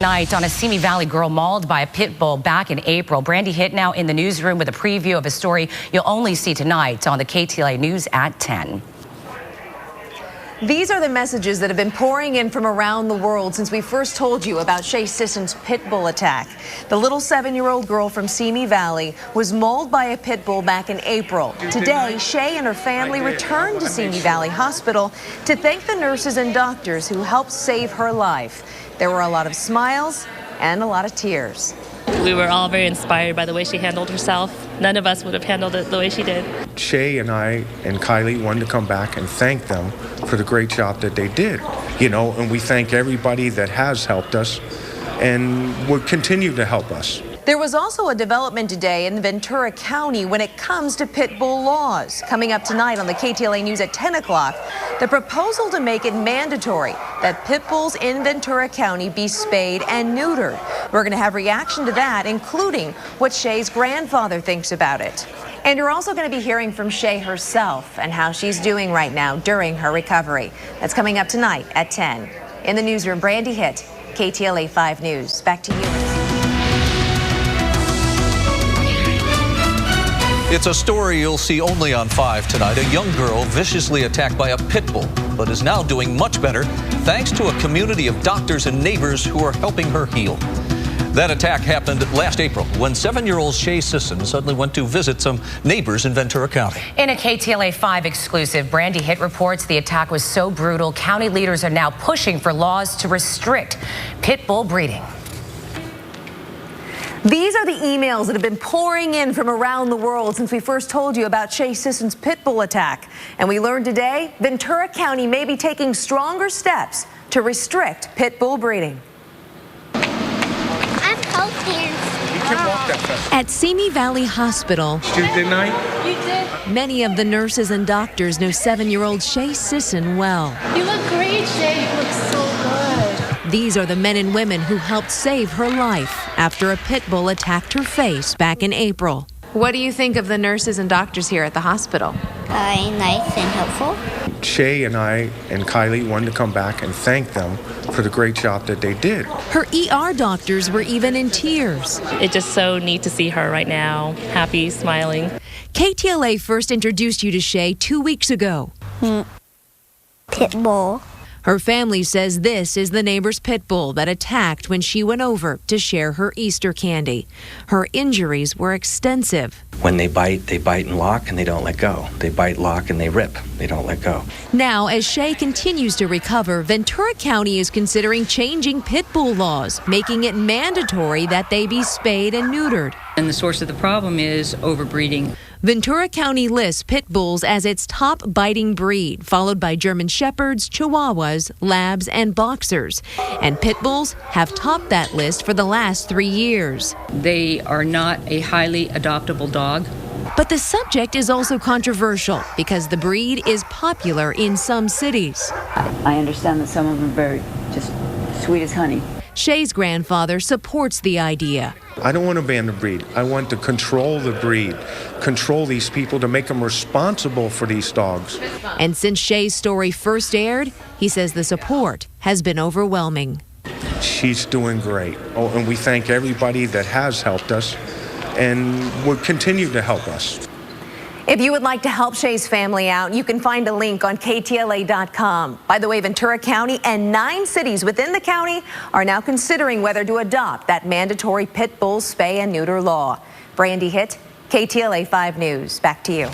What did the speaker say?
Night on a Simi Valley girl mauled by a pit bull back in April. Brandi Hitt now in the newsroom with a preview of a story you'll only see tonight on the KTLA News at 10. These are the messages that have been pouring in from around the world since we first told you about Shay Sisson's pit bull attack. The little 7-year-old girl from Simi Valley was mauled by a pit bull back in April. Today, Shay and her family returned to Simi Valley Hospital to thank the nurses and doctors who helped save her life. There were a lot of smiles and a lot of tears. We were all very inspired by the way she handled herself. None of us would have handled it the way she did. Shay and I and Kylie wanted to come back and thank them for the great job that they did. And we thank everybody that has helped us and will continue to help us. There was also a development today in Ventura County when it comes to pit bull laws. Coming up tonight on the KTLA News at 10 o'clock, the proposal to make it mandatory that pit bulls in Ventura County be spayed and neutered. We're going to have reaction to that, including what Shay's grandfather thinks about it. And you're also going to be hearing from Shay herself and how she's doing right now during her recovery. That's coming up tonight at 10. In the newsroom, Brandi Hitt, KTLA 5 News. Back to you. It's a story you'll see only on 5 tonight. A young girl viciously attacked by a pit bull, but is now doing much better thanks to a community of doctors and neighbors who are helping her heal. That attack happened last April when 7-year-old Shay Sisson suddenly went to visit some neighbors in Ventura County. In a KTLA 5 exclusive, Brandi Hitt reports the attack was so brutal, county leaders are now pushing for laws to restrict pit bull breeding. These are the emails that have been pouring in from around the world since we first told you about Shay Sisson's pit bull attack. And we learned today Ventura County may be taking stronger steps to restrict pit bull breeding. I'm hoping. You can walk that fast. At Simi Valley Hospital, Tuesday night? You did. many of the nurses and doctors know 7-year-old Shay Sisson well. You look great, Shay. You look so good. These are the men and women who helped save her life after a pit bull attacked her face back in April. What do you think of the nurses and doctors here at the hospital? Nice and helpful. Shay and I and Kylie wanted to come back and thank them for the great job that they did. Her ER doctors were even in tears. It's just so neat to see her right now, happy, smiling. KTLA first introduced you to Shay 2 weeks ago. Pit bull. Her family says this is the neighbor's pit bull that attacked when she went over to share her Easter candy. Her injuries were extensive. When they bite and lock, and they don't let go. They bite, lock, and they rip. They don't let go. Now, as Shay continues to recover, Ventura County is considering changing pit bull laws, making it mandatory that they be spayed and neutered. And the source of the problem is overbreeding. Ventura County lists pit bulls as its top biting breed, followed by German Shepherds, Chihuahuas, Labs, and Boxers. And pit bulls have topped that list for the last 3 years. They are not a highly adoptable dog. But the subject is also controversial because the breed is popular in some cities. I understand that some of them are very just sweet as honey. Shay's grandfather supports the idea. I don't want to ban the breed. I want to control the breed, control these people to make them responsible for these dogs. And since Shay's story first aired, he says the support has been overwhelming. She's doing great. Oh, and we thank everybody that has helped us and will continue to help us. If you would like to help Shay's family out, you can find a link on KTLA.com. By the way, Ventura County and 9 cities within the county are now considering whether to adopt that mandatory pit bull spay and neuter law. Brandi Hitt, KTLA 5 News. Back to you.